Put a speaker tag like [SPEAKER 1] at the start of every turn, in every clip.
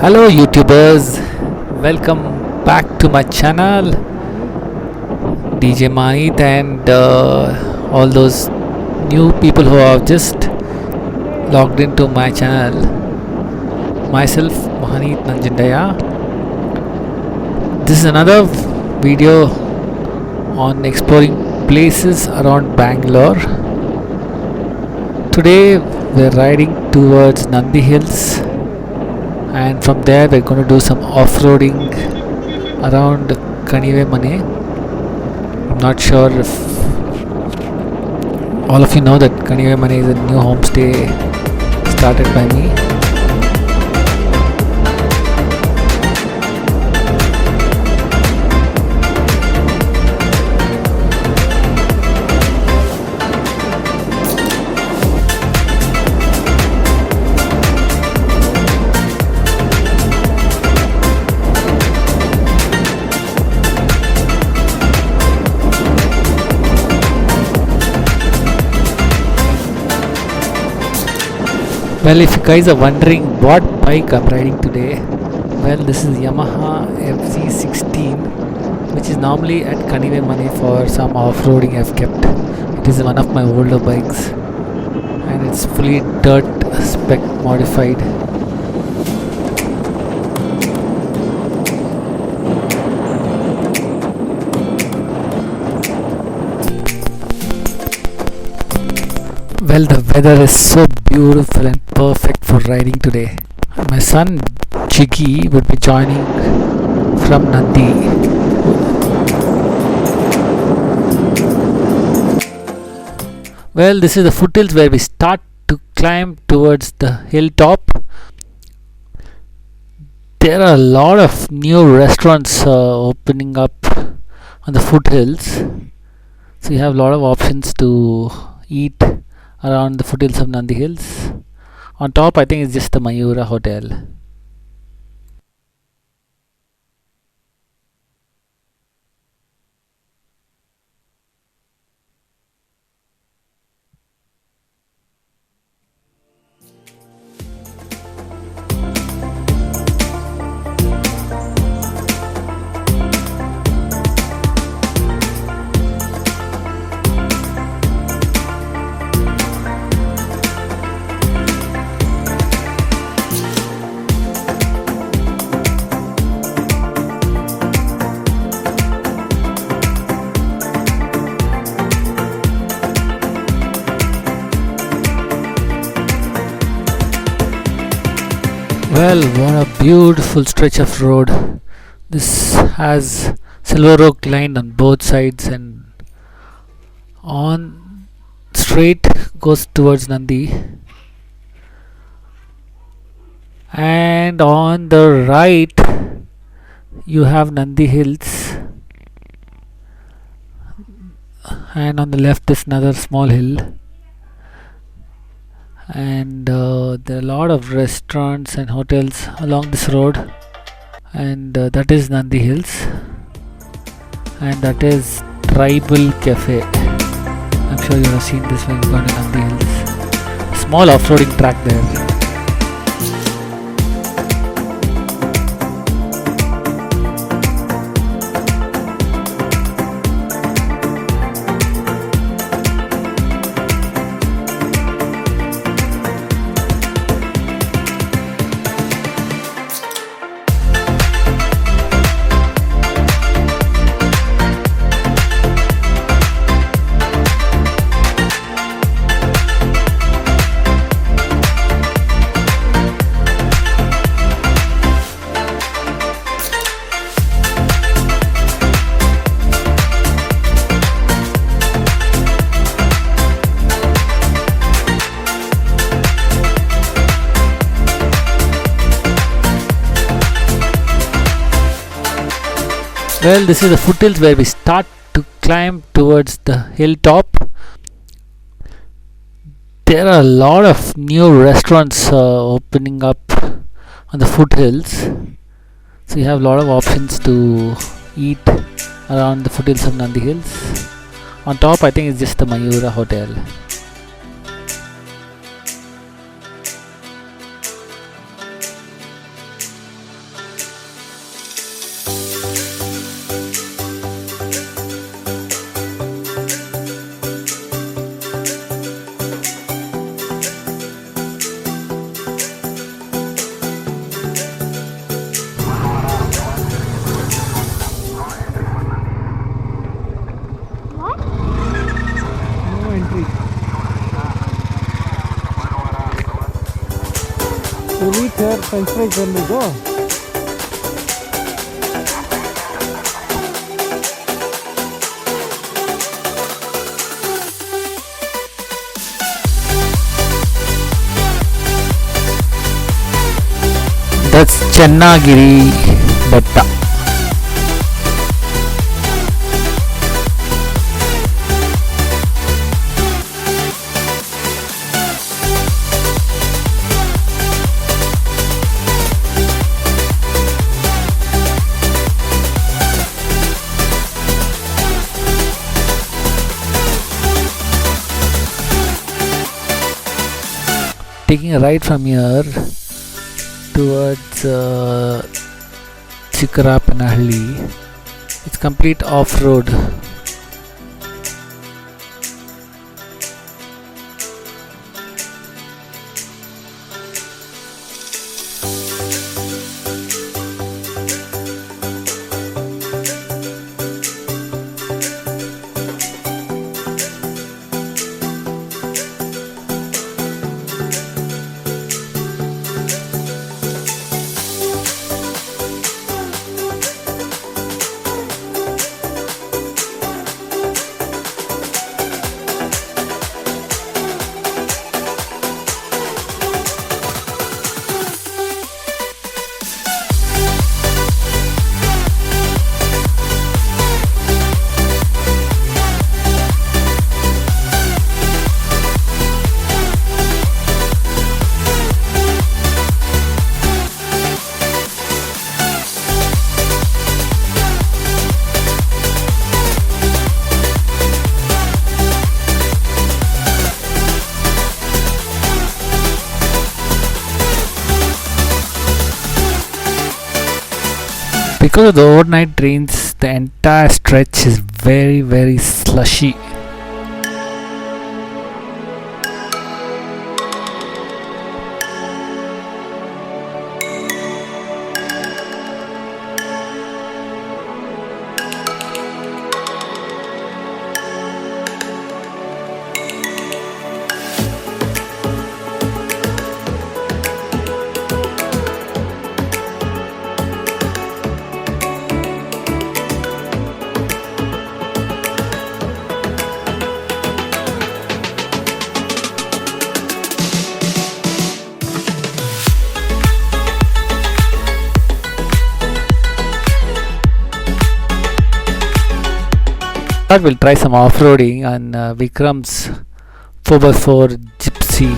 [SPEAKER 1] Hello YouTubers, welcome back to my channel Djmahaneet and all those new people who have just logged into my channel. Myself Mahaneet Nanjindaya. This is another video on exploring places around Bangalore. Today we're riding towards Nandi Hills, and from there we're going to do some off-roading around Djmahaneet. I'm not sure if all of you know that Djmahaneet is a new homestay started by me. Well, if you guys are wondering what bike I'm riding today, well, this is Yamaha FC16, which is normally at Djmahaneet for some off-roading I've kept. It is one of my older bikes and it's fully dirt spec modified. Well, the weather is so beautiful and perfect for riding today. My son Jiggy would be joining from Nandi. Well, this is the foothills where we start to climb towards the hilltop. There are a lot of new restaurants opening up on the foothills, so you have a lot of options to eat around the foothills of Nandi Hills. On top, I think it's just the Mayura Hotel. Well, what a beautiful stretch of road. This has silver oak line on both sides, and on straight goes towards Nandi, and on the right you have Nandi Hills, and on the left is another small hill. And there are a lot of restaurants and hotels along this road, and that is Nandi Hills, and that is Tribal Cafe. I'm sure you have seen this when you go to Nandi Hills. Small off-roading track there. Well, this is the foothills where we start to climb towards the hilltop. There are a lot of new restaurants opening up on the foothills, so you have a lot of options to eat around the foothills of Nandi Hills. On top, I think it's just the Mayura Hotel. We'll eat here French fries when we go. That's Channagiri Betta. Taking a right from here towards Chikkarappanahalli. It's complete off-road. Because of the overnight rains, the entire stretch is very slushy. We'll try some off-roading on Vikram's 4x4 Gypsy.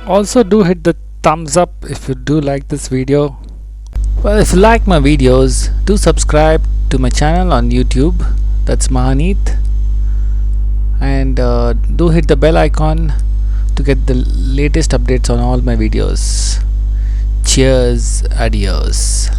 [SPEAKER 1] Also do hit the thumbs up if you do like this video. Well, if you like my videos, do subscribe to my channel on YouTube, that's Mahaneet, and do hit the bell icon to get the latest updates on all my videos. Cheers, adios.